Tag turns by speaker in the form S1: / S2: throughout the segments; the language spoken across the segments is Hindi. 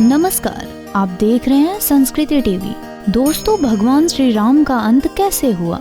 S1: नमस्कार, आप देख रहे हैं संस्कृति टीवी। दोस्तों, भगवान श्री राम का अंत कैसे हुआ?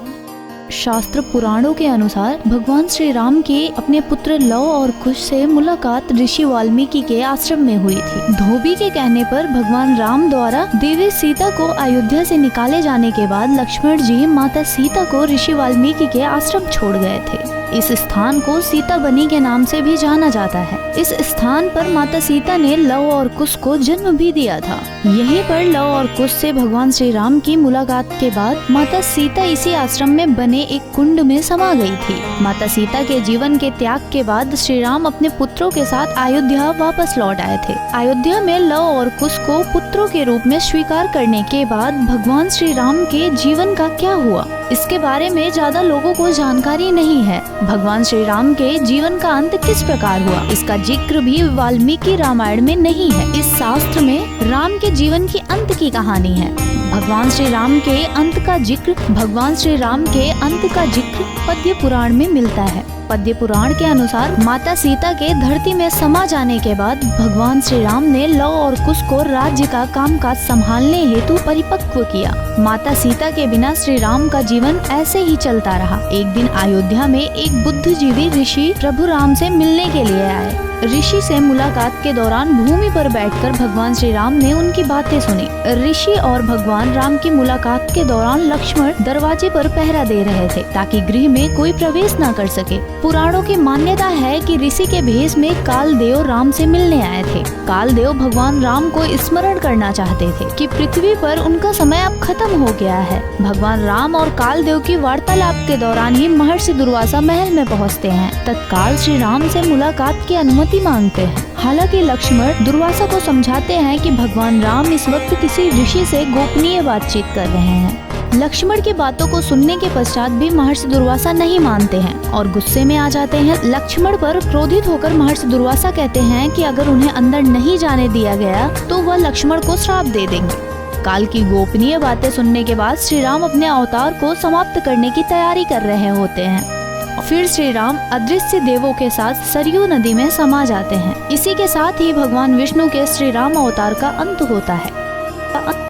S1: शास्त्र पुराणों के अनुसार भगवान श्री राम की अपने पुत्र लव और कुश से मुलाकात ऋषि वाल्मीकि के आश्रम में हुई थी। धोबी के कहने पर भगवान राम द्वारा देवी सीता को अयोध्या से निकाले जाने के बाद लक्ष्मण जी माता सीता को ऋषि वाल्मीकि के आश्रम छोड़ गए थे। इस स्थान को सीता बनी के नाम से भी जाना जाता है। इस स्थान पर माता सीता ने लव और कुश को जन्म भी दिया था। यहीं पर लव और कुश से भगवान श्री राम की मुलाकात के बाद माता सीता इसी आश्रम में बने एक कुंड में समा गई थी। माता सीता के जीवन के त्याग के बाद श्री राम अपने पुत्रों के साथ अयोध्या वापस लौट आए थे। अयोध्या में लव और कुश को पुत्रों के रूप में स्वीकार करने के बाद भगवान श्री राम के जीवन का क्या हुआ, इसके बारे में ज्यादा लोगों को जानकारी नहीं है। भगवान श्री राम के जीवन का अंत किस प्रकार हुआ, इसका जिक्र भी वाल्मीकि रामायण में नहीं है। इस शास्त्र में राम के जीवन की अंत की कहानी है। भगवान श्री राम के अंत का जिक्र पद्य पुराण में मिलता है। पद्य पुराण के अनुसार माता सीता के धरती में समा जाने के बाद भगवान श्री राम ने लव और कुश को राज्य का कामकाज संभालने हेतु परिपक्व किया। माता सीता के बिना श्री राम का जीवन ऐसे ही चलता रहा। एक दिन अयोध्या में एक बुद्धिजीवी ऋषि प्रभु राम से मिलने के लिए आए। ऋषि से मुलाकात के दौरान भूमि पर बैठकर भगवान श्री राम ने उनकी बातें सुनी। ऋषि और भगवान राम की मुलाकात के दौरान लक्ष्मण दरवाजे पर पहरा दे रहे थे ताकि गृह में कोई प्रवेश न कर सके। पुराणों की मान्यता है कि ऋषि के भेष में कालदेव राम से मिलने आए थे। कालदेव भगवान राम को स्मरण करना चाहते थे कि पृथ्वी पर उनका समय अब खत्म हो गया है। भगवान राम और कालदेव की वार्तालाप के दौरान ही महर्षि दुर्वासा महल में पहुँचते हैं। तत्काल श्री राम से मुलाकात की अनुमति मांगते हैं। हालांकि लक्ष्मण दुर्वासा को समझाते हैं कि भगवान राम इस वक्त किसी ऋषि से गोपनीय बातचीत कर रहे हैं। लक्ष्मण की बातों को सुनने के पश्चात भी महर्षि दुर्वासा नहीं मानते हैं और गुस्से में आ जाते हैं। लक्ष्मण पर क्रोधित होकर महर्षि दुर्वासा कहते हैं कि अगर उन्हें अंदर नहीं जाने दिया गया तो वह लक्ष्मण को श्राप दे देंगे। काल की गोपनीय बातें सुनने के बाद श्री राम अपने अवतार को समाप्त करने की तैयारी कर रहे होते हैं। फिर श्री राम अदृश्य देवों के साथ सरयू नदी में समा जाते हैं। इसी के साथ ही भगवान विष्णु के श्री राम अवतार का अंत होता है।